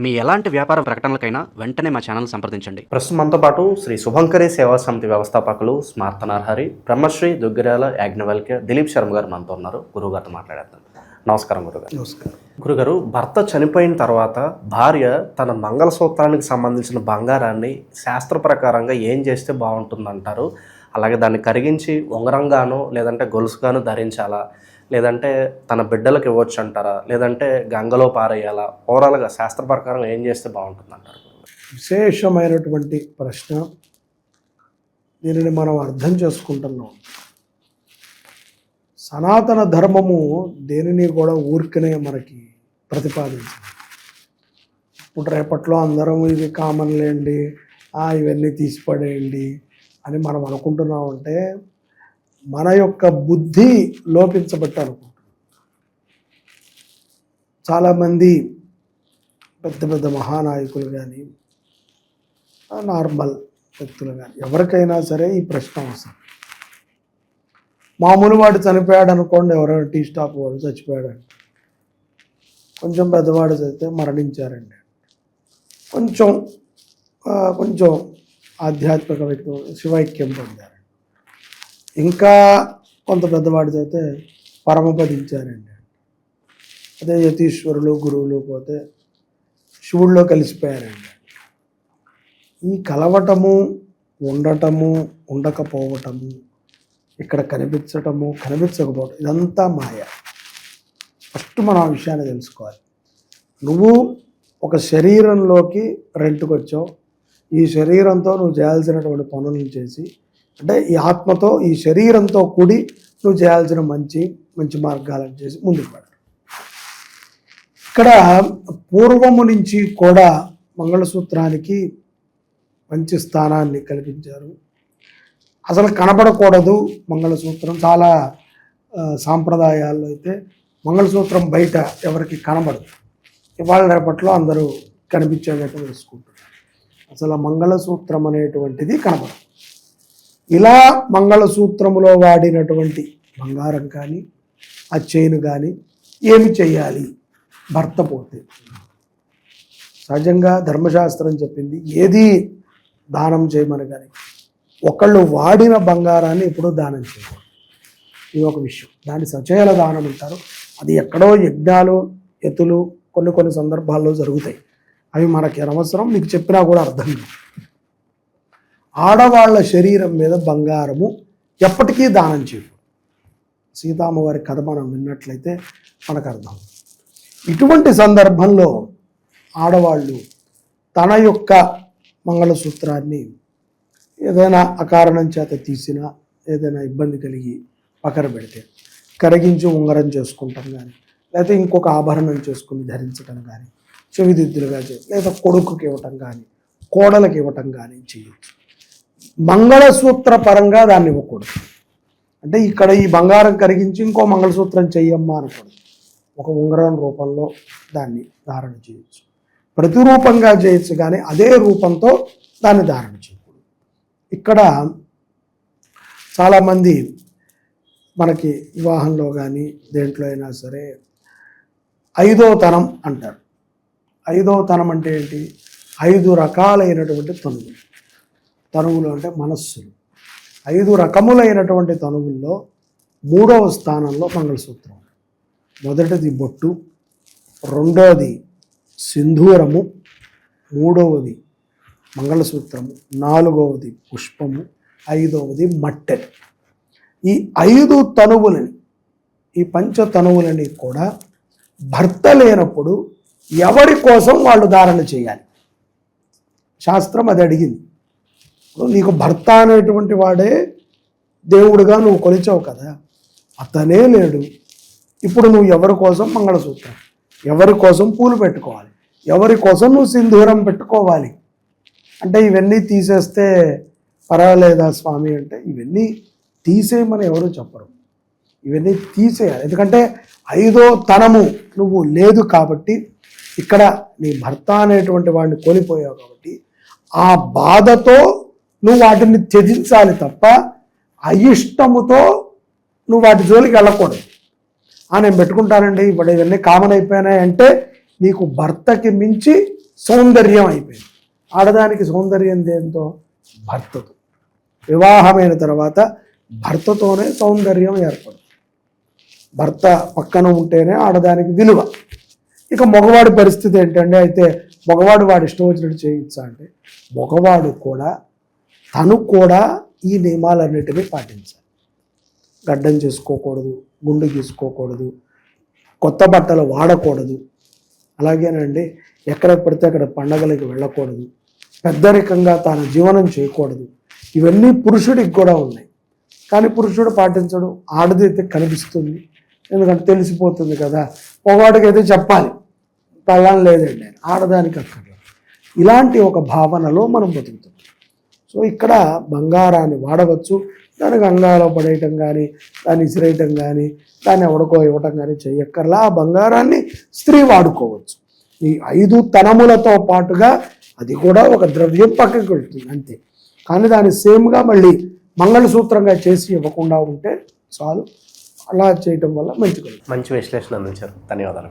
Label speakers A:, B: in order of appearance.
A: మీ ఎలాంటి వ్యాపార ప్రకటనలకైనా వెంటనే మా ఛానల్ సంప్రదించండి.
B: ప్రస్తుతం మనతో పాటు శ్రీ శుభంకరి సేవా సమితి వ్యవస్థాపకులు స్మార్త నరహరి, బ్రహ్మశ్రీ దుగ్గిరాల యాజ్ఞవల్క్య దిలీప్ శర్మ గారు మనతో ఉన్నారు. గురువుగారితో మాట్లాడేద్దాం. నమస్కారం గురుగారు.
C: నమస్కారం.
B: గురుగారు, భర్త చనిపోయిన తర్వాత భార్య తన మంగళసూత్రానికి సంబంధించిన బంగారాన్ని శాస్త్ర ప్రకారంగా ఏం చేస్తే బాగుంటుందంటారు? అలాగే దాన్ని కరిగించి ఉంగరంగానో లేదంటే గొలుసుగానో ధరించాలా, లేదంటే తన బిడ్డలకు ఇవ్వచ్చు అంటారా, లేదంటే గంగలో పారేయాలా? ఓవరాల్గా శాస్త్ర ప్రకారం ఏం చేస్తే బాగుంటుంది అంటారు?
C: విశేషమైనటువంటి ప్రశ్న. దీనిని మనం అర్థం చేసుకుంటున్నాం. సనాతన ధర్మము దేనిని కూడా ఊరికనే మనకి ప్రతిపాదించింది. ఇప్పుడు రేపట్లో అందరం ఇది కామన్ లేండి, ఇవన్నీ తీసిపడేయండి అని మనం అనుకుంటున్నామంటే మన యొక్క బుద్ధి లోపించబట్టి అనుకుంటున్నాం. చాలామంది పెద్ద పెద్ద మహానాయకులు కానీ నార్మల్ వ్యక్తులు కానీ ఎవరికైనా సరే ఈ ప్రశ్న అవసరం. మామూలు వాడు చనిపోయాడు అనుకోండి, ఎవరైనా టీ స్టాప్ వాడు చచ్చిపోయాడండి, కొంచెం పెద్దవాడు చదివితే మరణించారండి, కొంచెం ఆధ్యాత్మిక వ్యక్తి శివైక్యం పొందారు, ఇంకా కొంత పెద్దవాడు చదివితే పరమపదించారండి. అదే యతీశ్వరులు గురువులు పోతే శివుల్లో కలిసిపోయారండి. ఈ కలవటము, ఉండటము, ఉండకపోవటము, ఇక్కడ కనిపించటము, కనిపించకపోవటం, ఇదంతా మాయ. ఫస్ట్ మనం ఆ విషయాన్ని తెలుసుకోవాలి. నువ్వు ఒక శరీరంలోకి రెంట్కి వచ్చావు. ఈ శరీరంతో నువ్వు చేయాల్సినటువంటి పనులను చేసి, అంటే ఈ ఆత్మతో ఈ శరీరంతో కూడి నువ్వు చేయాల్సిన మంచి మార్గాలను చేసి ముందుకు పడాలి. ఇక్కడ పూర్వము నుంచి కూడా మంగళసూత్రానికి మంచి స్థానాన్ని కల్పించారు. అసలు కనబడకూడదు మంగళసూత్రం. చాలా సాంప్రదాయాల్లో అయితే మంగళసూత్రం బయట ఎవరికి కనబడదు. ఇవాళ రేపట్లో అందరూ కనిపించేటట్టు వేసుకుంటారు. అసలు మంగళసూత్రం అనేటువంటిది కనబడదు. ఇలా మంగళసూత్రములో వాడినటువంటి బంగారం కానీ ఆ చైన్ కానీ ఏమి చేయాలి భర్త పోతే? సహజంగా ధర్మశాస్త్రం చెప్పింది ఏది దానం చేయమని, కానీ ఒకళ్ళు వాడిన బంగారాన్ని ఎప్పుడూ దానం చేయకూడదు. ఇది ఒక విషయం. దాన్ని సచేల దానం అంటారు. అది ఎక్కడో యజ్ఞాలు ఎత్తులు కొన్ని సందర్భాల్లో జరుగుతాయి. అవి మనకి అనవసరం, మీకు చెప్పినా కూడా అర్థం లేదు. ఆడవాళ్ల శరీరం మీద బంగారము ఎప్పటికీ దానం చేయకూడదు. సీతామ్మవారి కథ మనం విన్నట్లయితే మనకు అర్థం. ఇటువంటి సందర్భంలో ఆడవాళ్ళు తన యొక్క మంగళసూత్రాన్ని ఏదైనా అకారణం చేత తీసినా, ఏదైనా ఇబ్బంది కలిగి పక్కన పెడితే కరిగించి ఉంగరం చేసుకుంటాం కానీ, లేకపోతే ఇంకొక ఆభరణం చేసుకుని ధరించడం కానీ, చెవిదిద్దులుగా చేయడం, లేదా కొడుకుకి ఇవ్వటం కానీ, కోడలకి ఇవ్వటం కానీ చేయొచ్చు. మంగళసూత్ర పరంగా దాన్ని ఇవ్వకూడదు. అంటే ఇక్కడ ఈ బంగారం కరిగించి ఇంకో మంగళసూత్రం చెయ్యమ్మా అనకూడదు. ఒక ఉంగరం రూపంలో దాన్ని ధారణ చేయొచ్చు. ప్రతిరూపంగా చేయొచ్చు, కానీ అదే రూపంతో దాన్ని ధారణ చేయకూడదు. ఇక్కడ చాలామంది మనకి వివాహంలో కానీ దేంట్లో అయినా సరే 5వ తనం అంటారు. 5వ తనం అంటే ఏంటి? 5 రకాలైనటువంటి తనువులు అంటే మనస్సులు. 5 రకములైనటువంటి తనువుల్లో 3వ స్థానంలో మంగళసూత్రం. మొదటిది బొట్టు, రెండవది సింధూరము, 3వది మంగళసూత్రము, 4వది పుష్పము, 5వది మట్టెలు. ఈ 5 తనువులని, ఈ పంచతనువులని కూడా భర్త లేనప్పుడు ఎవరి కోసం వాళ్ళు ధారణ చేయాలి. శాస్త్రం అది అడిగింది. నీకు భర్త అనేటువంటి వాడే దేవుడుగా నువ్వు కొలిచావు కదా, అతనే లేడు. ఇప్పుడు నువ్వు ఎవరి కోసం మంగళసూత్రం, ఎవరి కోసం పూలు పెట్టుకోవాలి, ఎవరి కోసం నువ్వు సింధూరం పెట్టుకోవాలి అంటే ఇవన్నీ తీసేస్తే పర్వాలేదా స్వామి అంటే ఇవన్నీ తీసేయమని ఎవరు చెప్పరు. ఇవన్నీ తీసేయాలి. ఎందుకంటే 5వ తనము నువ్వు లేదు కాబట్టి, ఇక్కడ నీ భర్త అనేటువంటి వాడిని కోల్పోయావు కాబట్టి ఆ బాధతో నువ్వు వాటిని త్యజించాలి తప్ప అయిష్టముతో నువ్వు వాటి జోలికి వెళ్ళకూడదు. నేను పెట్టుకుంటానండి, ఇప్పుడు ఇవన్నీ కామన్ అయిపోయినాయి అంటే నీకు భర్తకి మించి సౌందర్యం అయిపోయింది. ఆడదానికి సౌందర్యం దేంతో? భర్తతో. వివాహమైన తర్వాత భర్తతోనే సౌందర్యం ఏర్పడుతుంది. భర్త పక్కన ఉంటేనే ఆడదానికి విలువ. ఇక మగవాడి పరిస్థితి ఏంటంటే, అయితే మగవాడు వాడు ఇష్టం వచ్చినట్టు చేయొచ్చా అంటే, మగవాడు కూడా తను కూడా ఈ నియమాలన్నిటినీ పాటించాలి. గడ్డం చేసుకోకూడదు, గుండు గీసుకోకూడదు, కొత్త బట్టలు వాడకూడదు, అలాగేనండి ఎక్కడ పడితే అక్కడ పండగలకు వెళ్ళకూడదు, పెద్దరికంగా తాను జీవనం చేయకూడదు. ఇవన్నీ పురుషుడికి కూడా ఉన్నాయి. కానీ పురుషుడు పాటించడు. ఆడదైతే కనిపిస్తుంది, ఎందుకంటే తెలిసిపోతుంది కదా. మగవాడికి అయితే చెప్పాలి, పెళ్ళం లేదండి, ఆడదానికి అక్కర్లేదు. ఇలాంటి ఒక భావనలో మనం బతుకుతున్నాం. సో ఇక్కడ బంగారాన్ని వాడవచ్చు, దానికి అంగాలో పడేయటం కానీ, దాన్ని ఇసిరేయటం కానీ, దాన్ని ఎవడికో ఇవ్వటం కానీ చెయ్యక్కర్లా. ఆ బంగారాన్ని స్త్రీ వాడుకోవచ్చు. ఈ 5 తనములతో పాటుగా అది కూడా ఒక ద్రవ్యం పక్కకి వెళ్తుంది అంతే. కానీ దాన్ని సేమ్గా మళ్ళీ మంగళసూత్రంగా చేసి ఇవ్వకుండా ఉంటే చాలు. అలా చేయటం వల్ల మంచిగా.
B: మంచి విశ్లేషణ అందించారు, ధన్యవాదాలు.